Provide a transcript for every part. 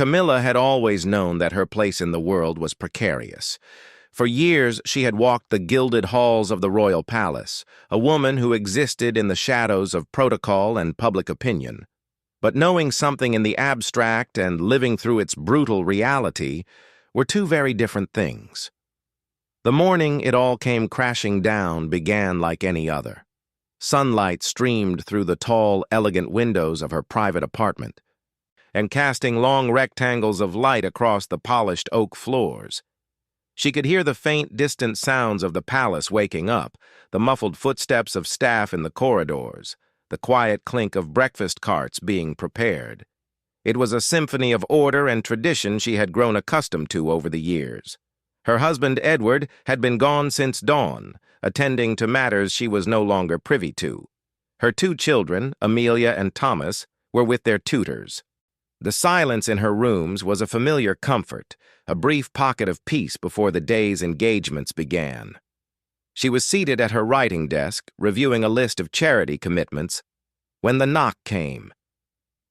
Camilla had always known that her place in the world was precarious. For years, she had walked the gilded halls of the royal palace, a woman who existed in the shadows of protocol and public opinion. But knowing something in the abstract and living through its brutal reality were two very different things. The morning it all came crashing down began like any other. Sunlight streamed through the tall, elegant windows of her private apartment, and casting long rectangles of light across the polished oak floors. She could hear the faint, distant sounds of the palace waking up, the muffled footsteps of staff in the corridors, the quiet clink of breakfast carts being prepared. It was a symphony of order and tradition she had grown accustomed to over the years. Her husband, Edward, had been gone since dawn, attending to matters she was no longer privy to. Her two children, Amelia and Thomas, were with their tutors. The silence in her rooms was a familiar comfort, a brief pocket of peace before the day's engagements began. She was seated at her writing desk, reviewing a list of charity commitments, when the knock came.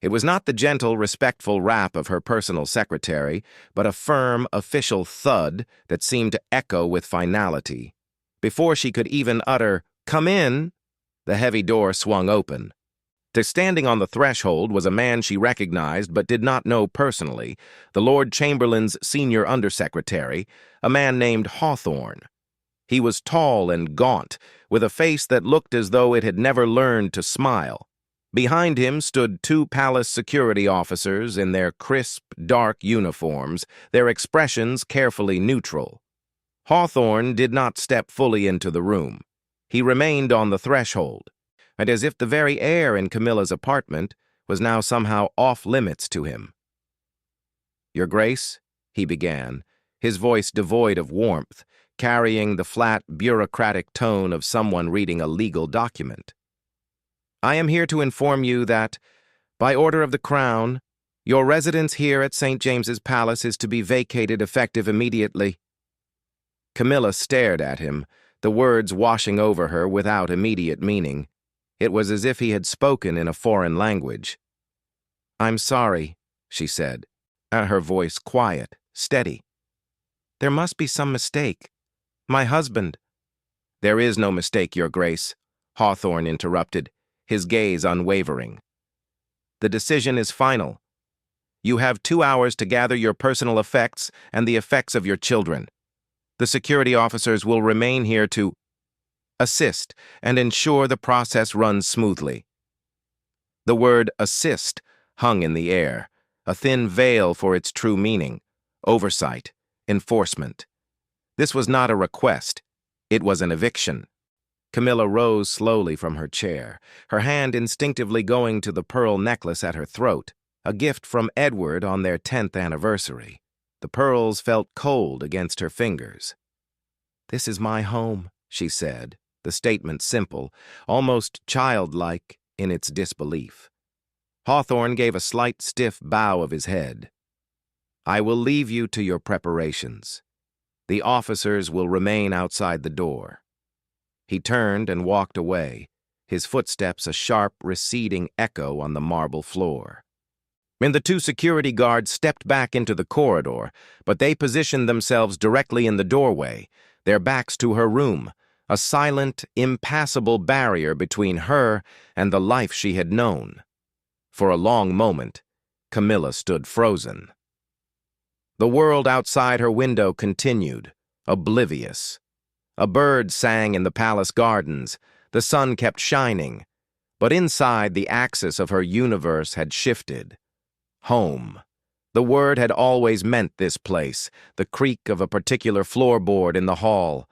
It was not the gentle, respectful rap of her personal secretary, but a firm, official thud that seemed to echo with finality. Before she could even utter, "Come in," the heavy door swung open. Standing on the threshold was a man she recognized but did not know personally, the Lord Chamberlain's senior undersecretary, a man named Hawthorne. He was tall and gaunt, with a face that looked as though it had never learned to smile. Behind him stood two palace security officers in their crisp, dark uniforms, their expressions carefully neutral. Hawthorne did not step fully into the room. He remained on the threshold, and as if the very air in Camilla's apartment was now somehow off-limits to him. "Your Grace," he began, his voice devoid of warmth, carrying the flat, bureaucratic tone of someone reading a legal document. "I am here to inform you that, by order of the Crown, your residence here at St. James's Palace is to be vacated effective immediately." Camilla stared at him, the words washing over her without immediate meaning. It was as if he had spoken in a foreign language. "I'm sorry," she said, her voice quiet, steady. "There must be some mistake. My husband—" "There is no mistake, Your Grace," Hawthorne interrupted, his gaze unwavering. "The decision is final. You have 2 hours to gather your personal effects and the effects of your children. The security officers will remain here to assist and ensure the process runs smoothly." The word assist hung in the air, a thin veil for its true meaning: oversight, enforcement. This was not a request, it was an eviction. Camilla rose slowly from her chair, her hand instinctively going to the pearl necklace at her throat, a gift from Edward on their 10th anniversary. The pearls felt cold against her fingers. "This is my home," she said, the statement simple, almost childlike in its disbelief. Hawthorne gave a slight stiff bow of his head. "I will leave you to your preparations. The officers will remain outside the door." He turned and walked away, his footsteps a sharp, receding echo on the marble floor. And the two security guards stepped back into the corridor, but they positioned themselves directly in the doorway, their backs to her room, a silent, impassable barrier between her and the life she had known. For a long moment, Camilla stood frozen. The world outside her window continued, oblivious. A bird sang in the palace gardens, the sun kept shining, but inside the axis of her universe had shifted. Home. The word had always meant this place, the creak of a particular floorboard in the hall,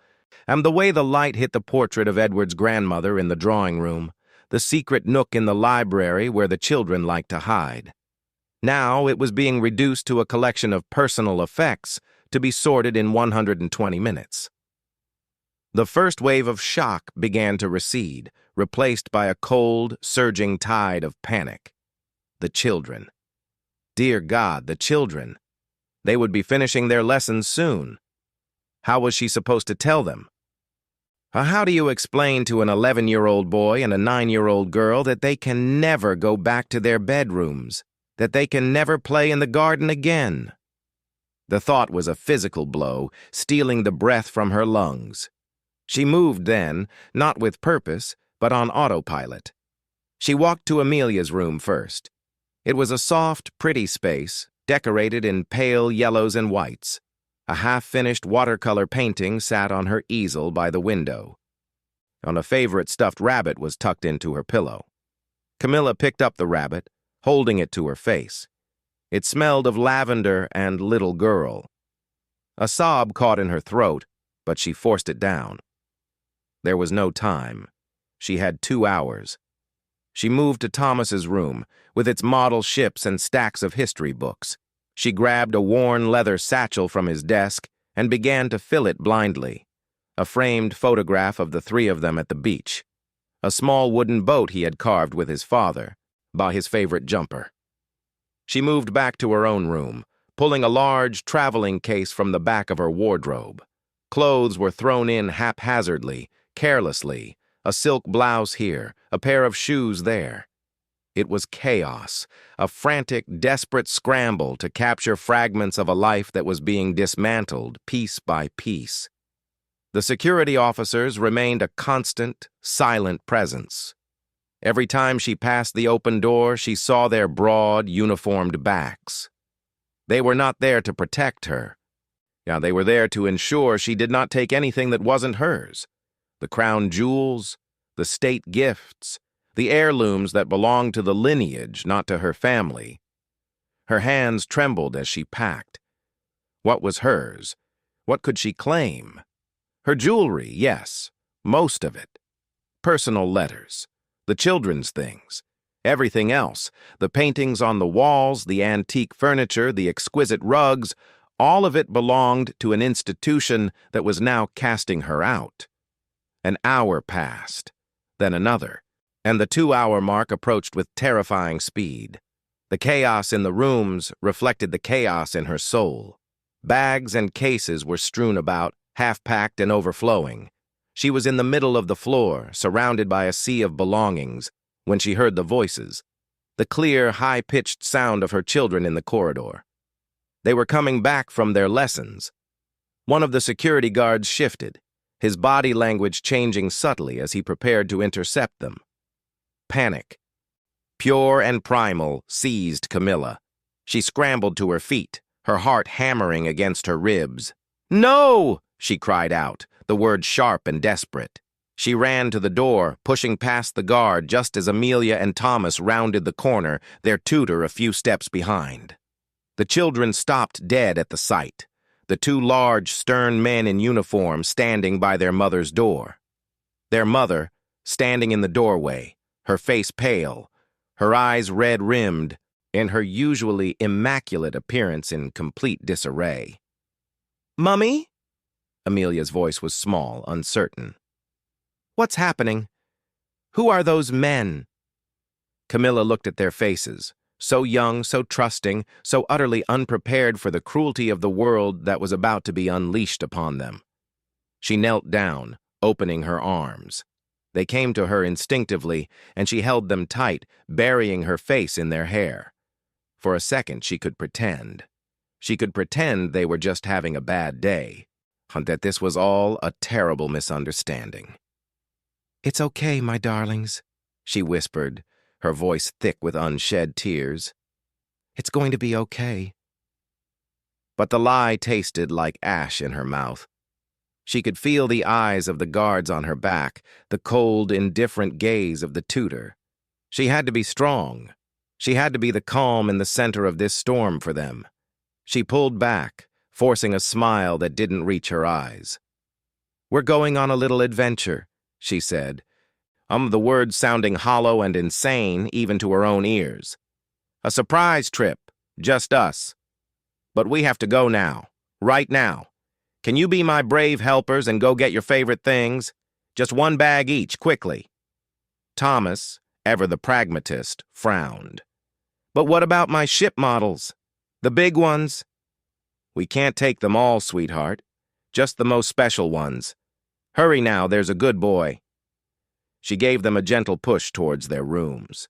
and the way the light hit the portrait of Edward's grandmother in the drawing room, the secret nook in the library where the children liked to hide. Now it was being reduced to a collection of personal effects to be sorted in 120 minutes. The first wave of shock began to recede, replaced by a cold, surging tide of panic. The children. Dear God, the children. They would be finishing their lessons soon. How was she supposed to tell them? How do you explain to an 11-year-old boy and a 9-year-old girl that they can never go back to their bedrooms? that they can never play in the garden again. The thought was a physical blow, stealing the breath from her lungs. She moved then, not with purpose, but on autopilot. She walked to Amelia's room first. It was a soft, pretty space, decorated in pale yellows and whites. A half-finished watercolor painting sat on her easel by the window. A favorite stuffed rabbit was tucked into her pillow. Camilla picked up the rabbit, holding it to her face. It smelled of lavender and little girl. A sob caught in her throat, but she forced it down. There was no time. She had 2 hours. She moved to Thomas's room, with its model ships and stacks of history books. She grabbed a worn leather satchel from his desk and began to fill it blindly. A framed photograph of the 3 of them at the beach. A small wooden boat he had carved with his father, by his favorite jumper. She moved back to her own room, pulling a large traveling case from the back of her wardrobe. Clothes were thrown in haphazardly, carelessly, a silk blouse here, a pair of shoes there. It was chaos, a frantic, desperate scramble to capture fragments of a life that was being dismantled piece by piece. The security officers remained a constant, silent presence. Every time she passed the open door, she saw their broad, uniformed backs. They were not there to protect her. They were there to ensure she did not take anything that wasn't hers. The crown jewels, the state gifts, the heirlooms that belonged to the lineage, not to her family. Her hands trembled as she packed. What was hers? What could she claim? Her jewelry, yes, most of it. Personal letters, the children's things, everything else, the paintings on the walls, the antique furniture, the exquisite rugs, all of it belonged to an institution that was now casting her out. An hour passed, then another, and the 2-hour mark approached with terrifying speed. The chaos in the rooms reflected the chaos in her soul. Bags and cases were strewn about, half-packed and overflowing. She was in the middle of the floor, surrounded by a sea of belongings, when she heard the voices, the clear, high-pitched sound of her children in the corridor. They were coming back from their lessons. One of the security guards shifted, his body language changing subtly as he prepared to intercept them. Panic, pure and primal, seized Camilla. She scrambled to her feet, her heart hammering against her ribs. "No!" she cried out, the word sharp and desperate. She ran to the door, pushing past the guard just as Amelia and Thomas rounded the corner, their tutor a few steps behind. The children stopped dead at the sight, the 2 large, stern men in uniform standing by their mother's door. Their mother, standing in the doorway, her face pale, her eyes red-rimmed, and her usually immaculate appearance in complete disarray. "Mummy?" Amelia's voice was small, uncertain. "What's happening? Who are those men?" Camilla looked at their faces, so young, so trusting, so utterly unprepared for the cruelty of the world that was about to be unleashed upon them. She knelt down, opening her arms. They came to her instinctively, and she held them tight, burying her face in their hair. For a second, she could pretend. She could pretend they were just having a bad day, and that this was all a terrible misunderstanding. "It's okay, my darlings," she whispered, her voice thick with unshed tears. "It's going to be okay." But the lie tasted like ash in her mouth. She could feel the eyes of the guards on her back, the cold, indifferent gaze of the tutor. She had to be strong. She had to be the calm in the center of this storm for them. She pulled back, forcing a smile that didn't reach her eyes. "We're going on a little adventure," she said, the words sounding hollow and insane even to her own ears. "A surprise trip, just us. But we have to go now, right now. Can you be my brave helpers and go get your favorite things? Just 1 bag each, quickly." Thomas, ever the pragmatist, frowned. "But what about my ship models? The big ones?" "We can't take them all, sweetheart. Just the most special ones. Hurry now, there's a good boy." She gave them a gentle push towards their rooms.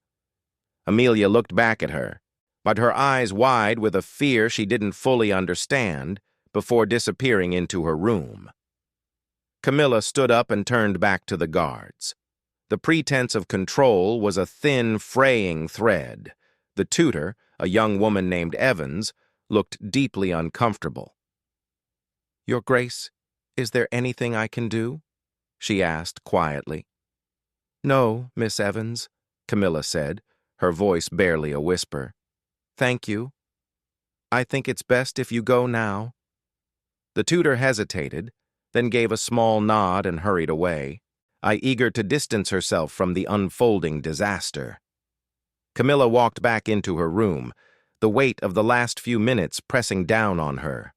Amelia looked back at her, but her eyes wide with a fear she didn't fully understand before disappearing into her room. Camilla stood up and turned back to the guards. The pretense of control was a thin, fraying thread. The tutor, a young woman named Evans, looked deeply uncomfortable. "Your Grace, is there anything I can do?" she asked quietly. "No, Miss Evans," Camilla said, her voice barely a whisper. "Thank you. I think it's best if you go now." The tutor hesitated, then gave a small nod and hurried away, eager to distance herself from the unfolding disaster. Camilla walked back into her room, the weight of the last few minutes pressing down on her.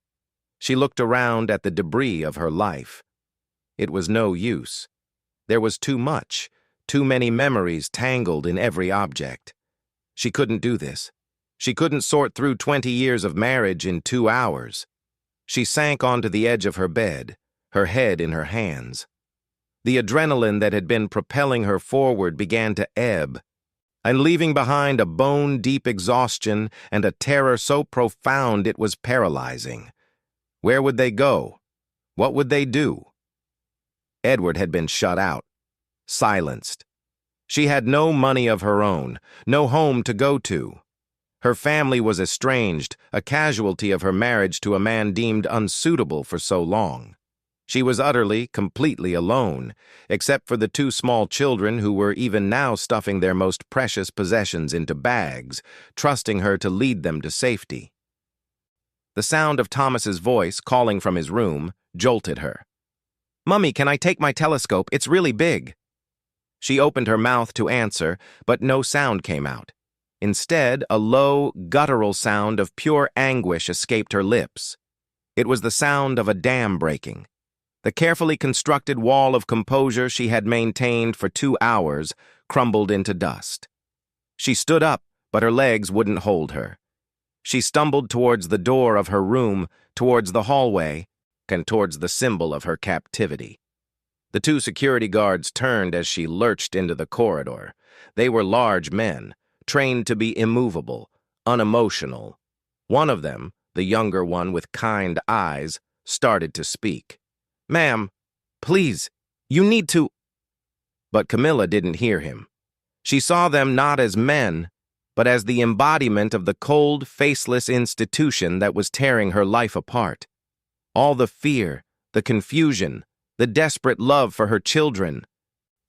She looked around at the debris of her life. It was no use. There was too much, too many memories tangled in every object. She couldn't do this. She couldn't sort through 20 years of marriage in 2 hours. She sank onto the edge of her bed, her head in her hands. The adrenaline that had been propelling her forward began to ebb, and leaving behind a bone-deep exhaustion and a terror so profound it was paralyzing. Where would they go? What would they do? Edward had been shut out, silenced. She had no money of her own, no home to go to. Her family was estranged, a casualty of her marriage to a man deemed unsuitable for so long. She was utterly, completely alone, except for the 2 small children who were even now stuffing their most precious possessions into bags, trusting her to lead them to safety. The sound of Thomas's voice, calling from his room, jolted her. "Mummy, can I take my telescope? It's really big." She opened her mouth to answer, but no sound came out. Instead, a low, guttural sound of pure anguish escaped her lips. It was the sound of a dam breaking. The carefully constructed wall of composure she had maintained for 2 hours crumbled into dust. She stood up, but her legs wouldn't hold her. She stumbled towards the door of her room, towards the hallway, and towards the symbol of her captivity. The 2 security guards turned as she lurched into the corridor. They were large men, trained to be immovable, unemotional. One of them, the younger one with kind eyes, started to speak. "Ma'am, please, you need to—" But Camilla didn't hear him. She saw them not as men, but as the embodiment of the cold, faceless institution that was tearing her life apart. All the fear, the confusion, the desperate love for her children,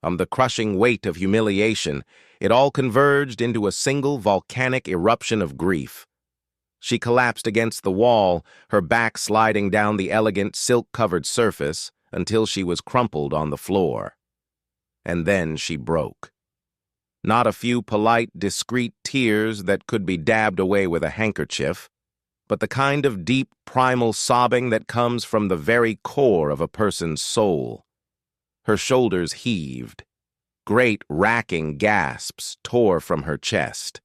the crushing weight of humiliation, it all converged into a single volcanic eruption of grief. She collapsed against the wall, her back sliding down the elegant, silk-covered surface until she was crumpled on the floor. And then she broke. Not a few polite, discreet tears that could be dabbed away with a handkerchief, but the kind of deep, primal sobbing that comes from the very core of a person's soul. Her shoulders heaved. Great, racking gasps tore from her chest.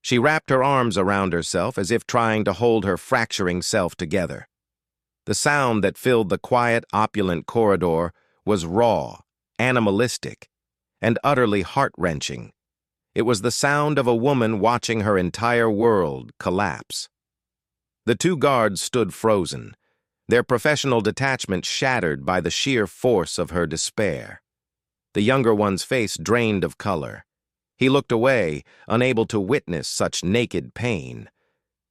She wrapped her arms around herself as if trying to hold her fracturing self together. The sound that filled the quiet, opulent corridor was raw, animalistic, and utterly heart-wrenching. It was the sound of a woman watching her entire world collapse. The 2 guards stood frozen, their professional detachment shattered by the sheer force of her despair. The younger one's face drained of color. He looked away, unable to witness such naked pain.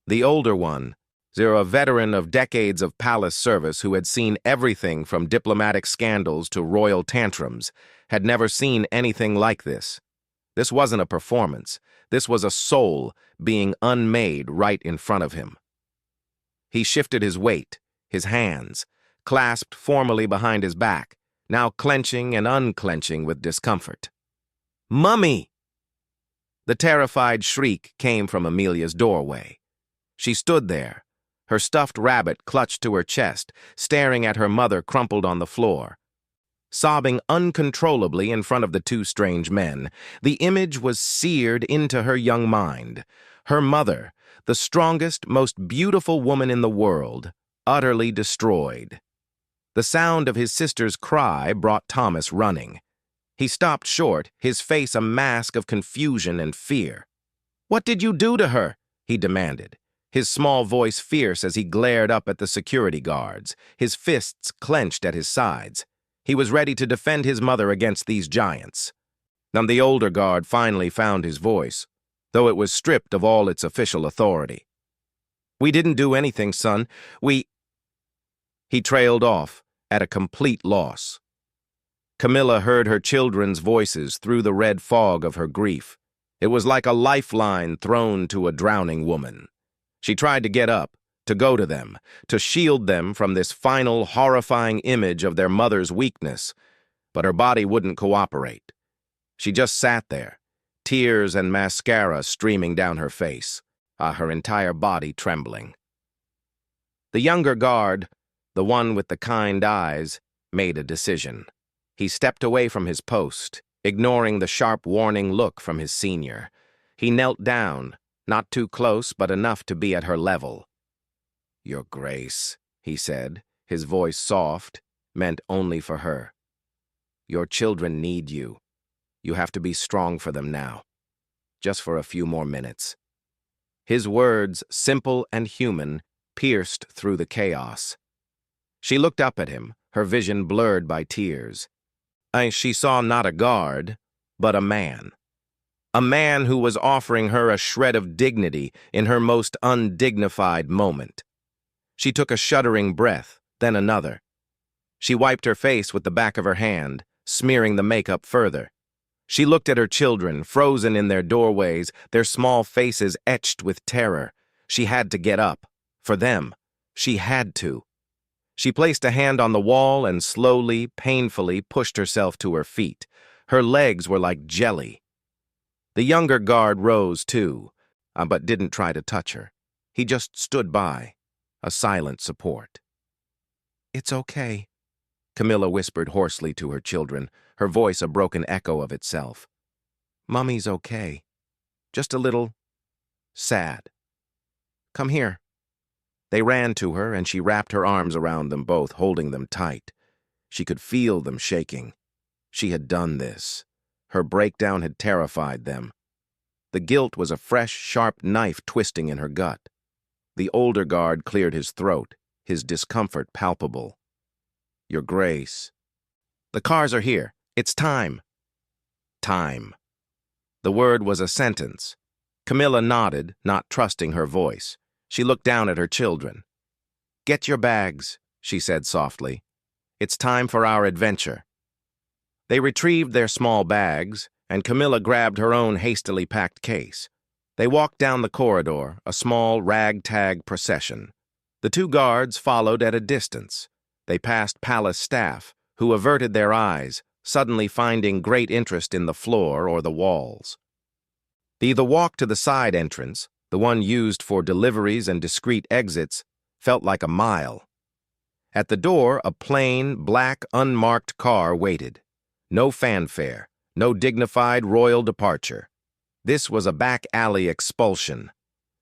The older one, a veteran of decades of palace service who had seen everything from diplomatic scandals to royal tantrums, had never seen anything like this. This wasn't a performance. This was a soul being unmade right in front of him. He shifted his weight, his hands, clasped formally behind his back, now clenching and unclenching with discomfort. "Mummy!" The terrified shriek came from Amelia's doorway. She stood there, her stuffed rabbit clutched to her chest, staring at her mother crumpled on the floor. Sobbing uncontrollably in front of the 2 strange men, the image was seared into her young mind. Her mother, the strongest, most beautiful woman in the world, utterly destroyed. The sound of his sister's cry brought Thomas running. He stopped short, his face a mask of confusion and fear. "What did you do to her?" he demanded, his small voice fierce as he glared up at the security guards, his fists clenched at his sides. He was ready to defend his mother against these giants. And the older guard finally found his voice, though it was stripped of all its official authority. "We didn't do anything, son. He trailed off, at a complete loss. Camilla heard her children's voices through the red fog of her grief. It was like a lifeline thrown to a drowning woman. She tried to get up, to go to them, to shield them from this final horrifying image of their mother's weakness, but her body wouldn't cooperate. She just sat there, tears and mascara streaming down her face, her entire body trembling. The younger guard, the one with the kind eyes, made a decision. He stepped away from his post, ignoring the sharp warning look from his senior. He knelt down, not too close but enough to be at her level. "Your Grace," he said, his voice soft, meant only for her. "Your children need you. You have to be strong for them now. Just for a few more minutes." His words, simple and human, pierced through the chaos. She looked up at him, her vision blurred by tears. She saw not a guard, but a man. A man who was offering her a shred of dignity in her most undignified moment. She took a shuddering breath, then another. She wiped her face with the back of her hand, smearing the makeup further. She looked at her children, frozen in their doorways, their small faces etched with terror. She had to get up. For them, she had to. She placed a hand on the wall and slowly, painfully pushed herself to her feet. Her legs were like jelly. The younger guard rose too, but didn't try to touch her. He just stood by, a silent support. "It's okay," Camilla whispered hoarsely to her children, her voice a broken echo of itself. "Mummy's okay. Just a little sad. Come here." They ran to her, and she wrapped her arms around them both, holding them tight. She could feel them shaking. She had done this. Her breakdown had terrified them. The guilt was a fresh, sharp knife twisting in her gut. The older guard cleared his throat, his discomfort palpable. "Your Grace." "The cars are here. It's time." Time. The word was a sentence. Camilla nodded, not trusting her voice. She looked down at her children. "Get your bags," she said softly. "It's time for our adventure." They retrieved their small bags, and Camilla grabbed her own hastily packed case. They walked down the corridor, a small ragtag procession. The two guards followed at a distance. They passed palace staff, who averted their eyes, suddenly finding great interest in the floor or the walls. The walk to the side entrance, the one used for deliveries and discreet exits, felt like a mile. At the door, a plain, black, unmarked car waited. No fanfare, no dignified royal departure. This was a back alley expulsion.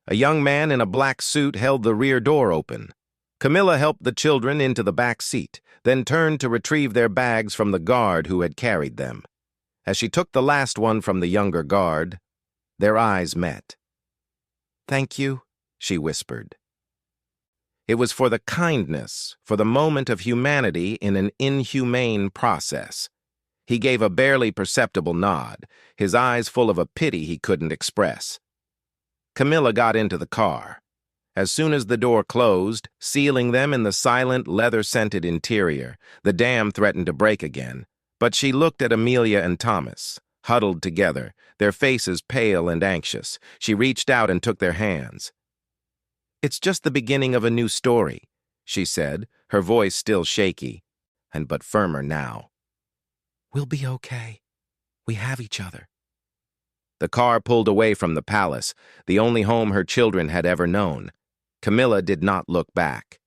A young man in a black suit held the rear door open. Camilla helped the children into the back seat, then turned to retrieve their bags from the guard who had carried them. As she took the last one from the younger guard, their eyes met. "Thank you," she whispered. It was for the kindness, for the moment of humanity in an inhumane process. He gave a barely perceptible nod, his eyes full of a pity he couldn't express. Camilla got into the car. As soon as the door closed, sealing them in the silent, leather-scented interior, the dam threatened to break again. But she looked at Amelia and Thomas, huddled together, their faces pale and anxious. She reached out and took their hands. "It's just the beginning of a new story," she said, her voice still shaky, but firmer now. "We'll be okay. We have each other." The car pulled away from the palace, the only home her children had ever known. Camilla did not look back.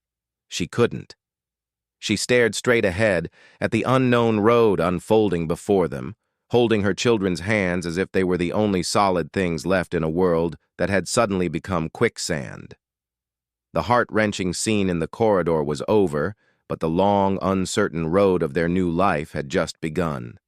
She couldn't. She stared straight ahead at the unknown road unfolding before them, holding her children's hands as if they were the only solid things left in a world that had suddenly become quicksand. The heart-wrenching scene in the corridor was over, but the long, uncertain road of their new life had just begun.